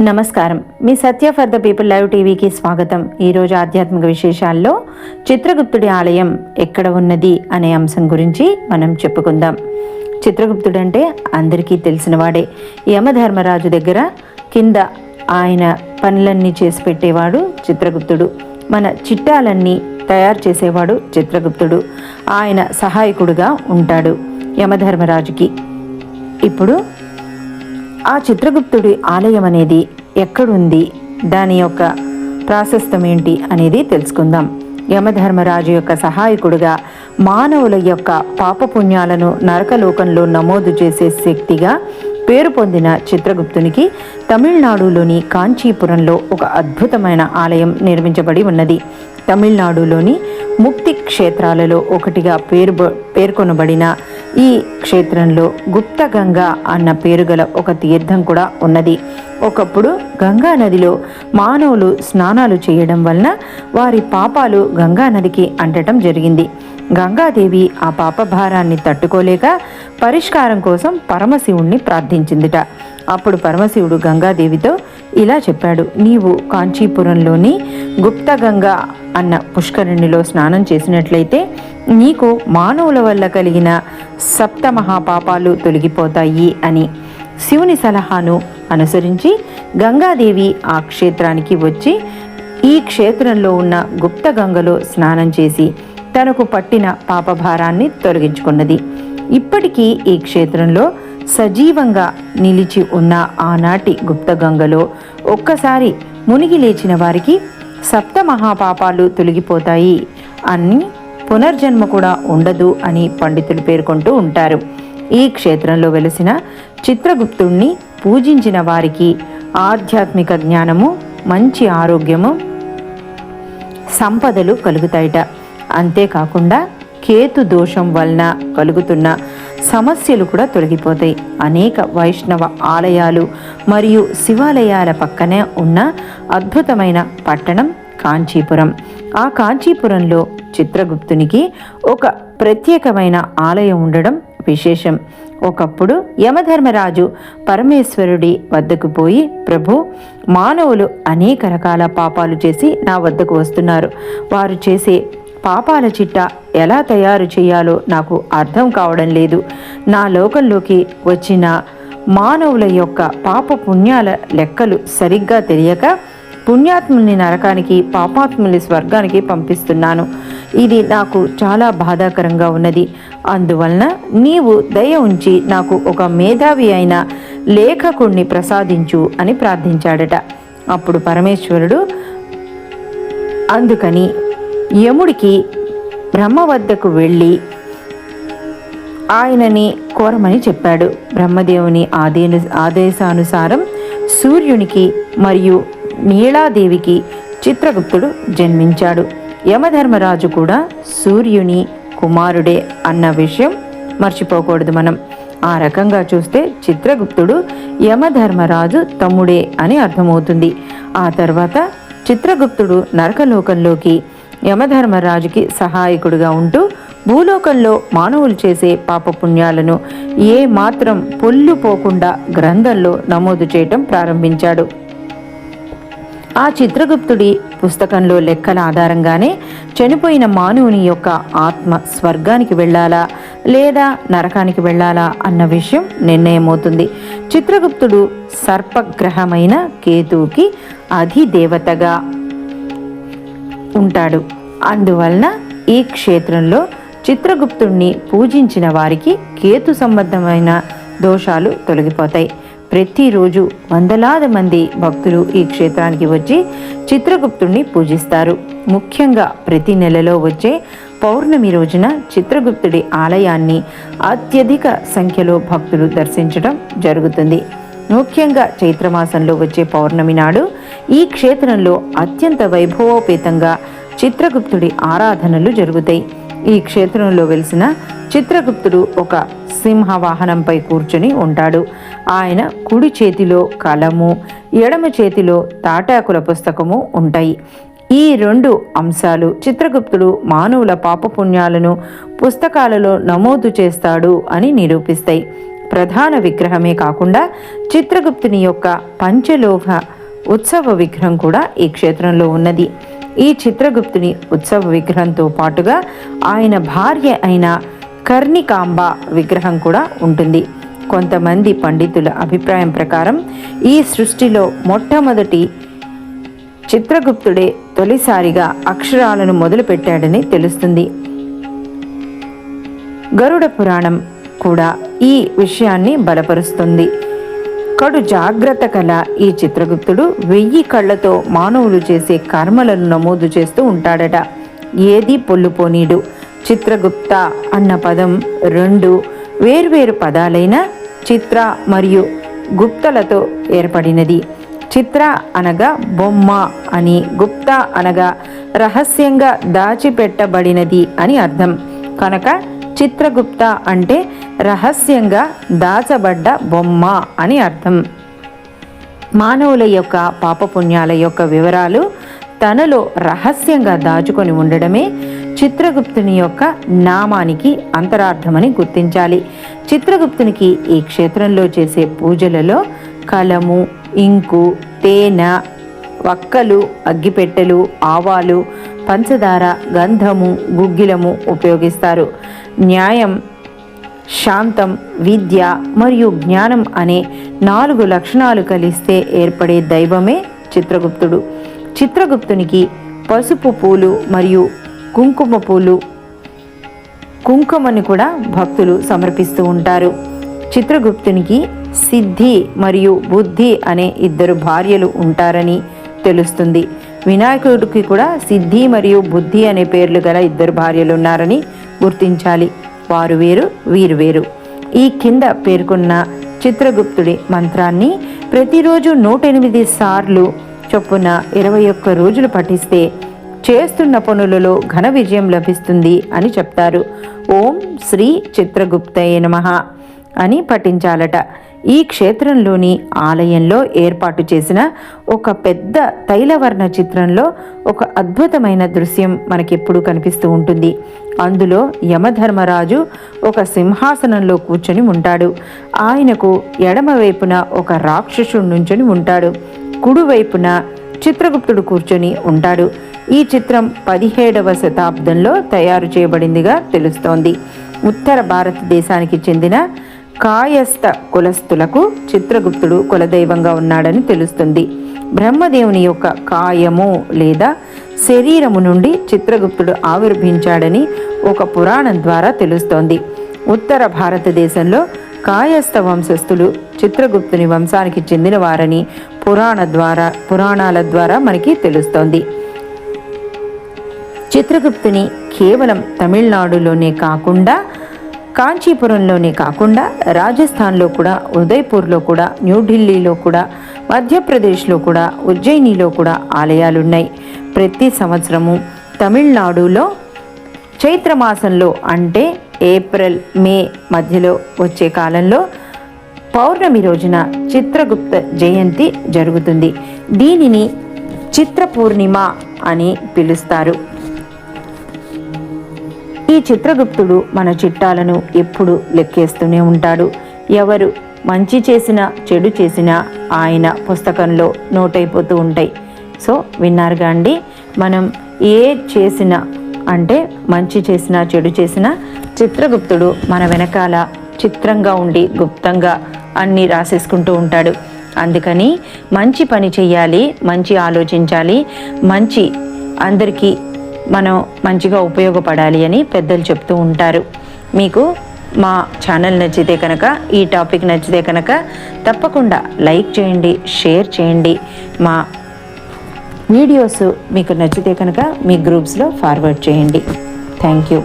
నమస్కారం. మీ సత్య for the people live టీవీకి స్వాగతం. ఈరోజు ఆధ్యాత్మిక విశేషాల్లో చిత్రగుప్తుడి ఆలయం ఎక్కడ ఉన్నది అనే అంశం గురించి మనం చెప్పుకుందాం. చిత్రగుప్తుడు అంటే అందరికీ తెలిసినవాడే. యమధర్మరాజు దగ్గర కింద ఆయన పనులన్నీ చేసి పెట్టేవాడు చిత్రగుప్తుడు. మన చిట్టాలన్నీ తయారు చేసేవాడు చిత్రగుప్తుడు. ఆయన సహాయకుడుగా ఉంటాడు యమధర్మరాజుకి. ఇప్పుడు ఆ చిత్రగుప్తుడి ఆలయం అనేది ఎక్కడుంది, దాని యొక్క ప్రాశస్త్యం ఏంటి అనేది తెలుసుకుందాం. యమధర్మరాజు యొక్క సహాయకుడుగా మానవుల యొక్క పాపపుణ్యాలను నరకలోకంలో నమోదు చేసే శక్తిగా పేరు పొందిన చిత్రగుప్తునికి తమిళనాడులోని కాంచీపురంలో ఒక అద్భుతమైన ఆలయం నిర్మించబడి ఉన్నది. తమిళనాడులోని ముక్తి క్షేత్రాలలో ఒకటిగా పేర్కొనబడిన ఈ క్షేత్రంలో గుప్తగంగా అన్న పేరుగల ఒక తీర్థం కూడా ఉన్నది. ఒకప్పుడు గంగా నదిలో మానవులు స్నానాలు చేయడం వలన వారి పాపాలు గంగా నదికి అంటటం జరిగింది. గంగాదేవి ఆ పాపభారాన్ని తట్టుకోలేక పరిష్కారం కోసం పరమశివుణ్ణి ప్రార్థించిందిట. అప్పుడు పరమశివుడు గంగాదేవితో ఇలా చెప్పాడు: నీవు కాంచీపురంలోని గుప్తగంగా అన్న పుష్కరిణిలో స్నానం చేసినట్లయితే నీకు మానవుల వల్ల కలిగిన సప్త మహాపాపాలు తొలగిపోతాయి అని. శివుని సలహాను అనుసరించి గంగాదేవి ఆ క్షేత్రానికి వచ్చి ఈ క్షేత్రంలో ఉన్న గుప్తగంగలో స్నానం చేసి తనకు పట్టిన పాపభారాన్ని తొలగించుకున్నది. ఇప్పటికీ ఈ క్షేత్రంలో సజీవంగా నిలిచి ఉన్న ఆనాటి గుప్తగంగలో ఒక్కసారి మునిగి లేచిన వారికి సప్త మహాపాపాలు తొలగిపోతాయి అని, పునర్జన్మ కూడా ఉండదు అని పండితులు పేర్కొంటూ ఉంటారు. ఈ క్షేత్రంలో వెలిసిన చిత్రగుప్తుణ్ణి పూజించిన వారికి ఆధ్యాత్మిక జ్ఞానము, మంచి ఆరోగ్యము, సంపదలు కలుగుతాయిట. అంతేకాకుండా కేతు దోషం వలన కలుగుతున్న సమస్యలు కూడా తొలగిపోతాయి. అనేక వైష్ణవ ఆలయాలు మరియు శివాలయాల పక్కనే ఉన్న అద్భుతమైన పట్టణం కాంచీపురం. ఆ కాంచీపురంలో చిత్రగుప్తునికి ఒక ప్రత్యేకమైన ఆలయం ఉండడం విశేషం. ఒకప్పుడు యమధర్మరాజు పరమేశ్వరుడి వద్దకు పోయి, ప్రభు, మానవులు అనేక రకాల పాపాలు చేసి నా వద్దకు వస్తున్నారు. వారు చేసే పాపాల చిట్టా ఎలా తయారు చేయాలో నాకు అర్థం కావడం లేదు. నా లోకంలోకి వచ్చిన మానవుల యొక్క పాప పుణ్యాల లెక్కలు సరిగ్గా తెలియక పుణ్యాత్ముల్ని నరకానికి, పాపాత్ముల్ని స్వర్గానికి పంపిస్తున్నాను. ఇది నాకు చాలా బాధాకరంగా ఉన్నది. అందువలన నీవు దయ ఉంచి నాకు ఒక మేధావి అయిన లేఖకుణ్ణి ప్రసాదించు అని ప్రార్థించాడట. అప్పుడు పరమేశ్వరుడు అందుకని యముడికి బ్రహ్మ వద్దకు వెళ్ళి ఆయనని కోరమని చెప్పాడు. బ్రహ్మదేవుని ఆదేశానుసారం సూర్యునికి మరియు నీలాదేవికి చిత్రగుప్తుడు జన్మించాడు. యమధర్మరాజు కూడా సూర్యుని కుమారుడే అన్న విషయం మర్చిపోకూడదు మనం. ఆ రకంగా చూస్తే చిత్రగుప్తుడు యమధర్మరాజు తమ్ముడే అని అర్థమవుతుంది. ఆ తర్వాత చిత్రగుప్తుడు నరకలోకంలోకి యమధర్మరాజుకి సహాయకుడిగా ఉంటూ భూలోకంలో మానవులు చేసే పాపపుణ్యాలను ఏ మాత్రం పొల్లుపోకుండా గ్రంథంలో నమోదు చేయటం ప్రారంభించాడు. ఆ చిత్రగుప్తుడి పుస్తకంలో లెక్కల ఆధారంగానే చనిపోయిన మానవుని యొక్క ఆత్మ స్వర్గానికి వెళ్ళాలా లేదా నరకానికి వెళ్ళాలా అన్న విషయం నిర్ణయమవుతుంది. చిత్రగుప్తుడు సర్పగ్రహమైన కేతువుకి అధిదేవతగా ఉంటాడు. అందువలన ఈ క్షేత్రంలో చిత్రగుప్తుణ్ణి పూజించిన వారికి కేతు సంబంధమైన దోషాలు తొలగిపోతాయి. ప్రతిరోజు వందలాది మంది భక్తులు ఈ క్షేత్రానికి వచ్చి చిత్రగుప్తుణ్ణి పూజిస్తారు. ముఖ్యంగా ప్రతి నెలలో వచ్చే పౌర్ణమి రోజున చిత్రగుప్తుడి ఆలయాన్ని అత్యధిక సంఖ్యలో భక్తులు దర్శించడం జరుగుతుంది. ముఖ్యంగా చైత్రమాసంలో వచ్చే పౌర్ణమి నాడు ఈ క్షేత్రంలో అత్యంత వైభవోపేతంగా చిత్రగుప్తుడి ఆరాధనలు జరుగుతాయి. ఈ క్షేత్రంలో వెలిసిన చిత్రగుప్తుడు ఒక సింహ వాహనంపై కూర్చుని ఉంటాడు. ఆయన కుడి చేతిలో కలము, ఎడమ చేతిలో తాటాకుల పుస్తకము ఉంటాయి. ఈ రెండు అంశాలు చిత్రగుప్తుడు మానవుల పాపపుణ్యాలను పుస్తకాలలో నమోదు చేస్తాడు అని నిరూపిస్తాయి. ప్రధాన విగ్రహమే కాకుండా చిత్రగుప్తుని యొక్క పంచలోహ ఉత్సవ విగ్రహం కూడా ఈ క్షేత్రంలో ఉన్నది. ఈ చిత్రగుప్తుని ఉత్సవ విగ్రహంతో పాటుగా ఆయన భార్య అయిన కర్ణికాంబ విగ్రహం కూడా ఉంటుంది. కొంతమంది పండితుల అభిప్రాయం ప్రకారం ఈ సృష్టిలో మొట్టమొదటి చిత్రగుప్తుడే తొలిసారిగా అక్షరాలను మొదలుపెట్టాడని తెలుస్తుంది. గరుడ పురాణం కూడా ఈ విషయాన్ని బలపరుస్తుంది. కడు జాగ్రత్త కల ఈ చిత్రగుప్తుడు 1000 కళ్ళతో మానవులు చేసే కర్మలను నమోదు చేస్తూ ఉంటాడట. ఏది పొల్లుపోనీడు. చిత్రగుప్త అన్న పదం 2 వేర్వేరు పదాలైన చిత్ర మరియు గుప్తలతో ఏర్పడినది. చిత్ర అనగా బొమ్మ అని, గుప్త అనగా రహస్యంగా దాచిపెట్టబడినది అని అర్థం. కనుక చిత్రగుప్త అంటే రహస్యంగా దాచబడ్డ బొమ్మ అని అర్థం. మానవుల యొక్క పాపపుణ్యాల యొక్క వివరాలు తనలో రహస్యంగా దాచుకొని ఉండడమే చిత్రగుప్తుని యొక్క నామానికి అంతరార్థమని గుర్తించాలి. చిత్రగుప్తునికి ఈ క్షేత్రంలో చేసే పూజలలో కలము, ఇంకు, తేనె, వక్కలు, అగ్గిపెట్టెలు, ఆవాలు, పంచదార, గంధము, గుగ్గిలము ఉపయోగిస్తారు. న్యాయం, శాంతం, విద్య మరియు జ్ఞానం అనే 4 లక్షణాలు కలిస్తే ఏర్పడే దైవమే చిత్రగుప్తుడు. చిత్రగుప్తునికి పసుపు పూలు మరియు కుంకుమ పూలు, కుంకుమని కూడా భక్తులు సమర్పిస్తూ ఉంటారు. చిత్రగుప్తునికి సిద్ధి మరియు బుద్ధి అనే 2 భార్యలు ఉంటారని తెలుస్తుంది. వినాయకుడికి కూడా సిద్ధి మరియు బుద్ధి అనే పేర్లు గల 2 భార్యలు ఉన్నారని గుర్తించాలి. వారు వేరు, వీరు వేరు. ఈ కింద పేర్కొన్న చిత్రగుప్తుడి మంత్రాన్ని ప్రతిరోజు 108 సార్లు చొప్పున 21 రోజులు పఠిస్తే చేస్తున్న పనులలో ఘన విజయం లభిస్తుంది అని చెప్తారు. ఓం శ్రీ చిత్రగుప్తయే నమః అని పఠించాలట. ఈ క్షేత్రంలోని ఆలయంలో ఏర్పాటు చేసిన ఒక పెద్ద తైలవర్ణ చిత్రంలో ఒక అద్భుతమైన దృశ్యం మనకెప్పుడు కనిపిస్తూ ఉంటుంది. అందులో యమధర్మరాజు ఒక సింహాసనంలో కూర్చొని ఉంటాడు. ఆయనకు ఎడమవైపున ఒక రాక్షసుడు నుంచొని ఉంటాడు. కుడివైపున చిత్రగుప్తుడు కూర్చొని ఉంటాడు. ఈ చిత్రం 17వ శతాబ్దంలో తయారు చేయబడిందిగా తెలుస్తోంది. ఉత్తర భారతదేశానికి చెందిన కాయస్థ కులస్తులకు చిత్రగుప్తుడు కులదైవంగా ఉన్నాడని తెలుస్తుంది. బ్రహ్మదేవుని యొక్క కాయము లేదా శరీరము నుండి చిత్రగుప్తుడు ఆవిర్భించాడని ఒక పురాణం ద్వారా తెలుస్తోంది. ఉత్తర భారతదేశంలో కాయస్థ వంశస్థులు చిత్రగుప్తుని వంశానికి చెందిన వారని పురాణాల ద్వారా మనకి తెలుస్తోంది. చిత్రగుప్తుని కేవలం తమిళనాడులోనే కాకుండా, కాంచీపురంలోనే కాకుండా రాజస్థాన్లో కూడా, ఉదయ్పూర్లో కూడా, న్యూఢిల్లీలో కూడా, మధ్యప్రదేశ్లో కూడా, ఉజ్జయినిలో కూడా ఆలయాలున్నాయి. ప్రతి సంవత్సరము తమిళనాడులో చైత్రమాసంలో అంటే ఏప్రిల్, మే మధ్యలో వచ్చే కాలంలో పౌర్ణమి రోజున చిత్రగుప్త జయంతి జరుగుతుంది. దీనిని చిత్ర పూర్ణిమ అని పిలుస్తారు. ఈ చిత్రగుప్తుడు మన చిట్టాలను ఎప్పుడు లెక్కేస్తూనే ఉంటాడు. ఎవరు మంచి చేసినా చెడు చేసినా ఆయన పుస్తకంలో నోట్ అయిపోతూ ఉంటాయి. సో విన్నారుగా అండి, మనం ఏ చేసినా అంటే మంచి చేసినా చెడు చేసినా చిత్రగుప్తుడు మన వెనకాల చిత్రంగా ఉండి గుప్తంగా అన్నీ రాసేసుకుంటూ ఉంటాడు. అందుకని మంచి పని చెయ్యాలి, మంచి ఆలోచించాలి, మంచి అందరికీ మనం మంచిగా ఉపయోగపడాలి అని పెద్దలు చెప్తూ ఉంటారు. మీకు మా ఛానల్ నచ్చితే కనుక, ఈ టాపిక్ నచ్చితే కనుక తప్పకుండా లైక్ చేయండి, షేర్ చేయండి. మా వీడియోస్ మీకు నచ్చితే కనుక మీ గ్రూప్స్లో ఫార్వర్డ్ చేయండి. Thank you.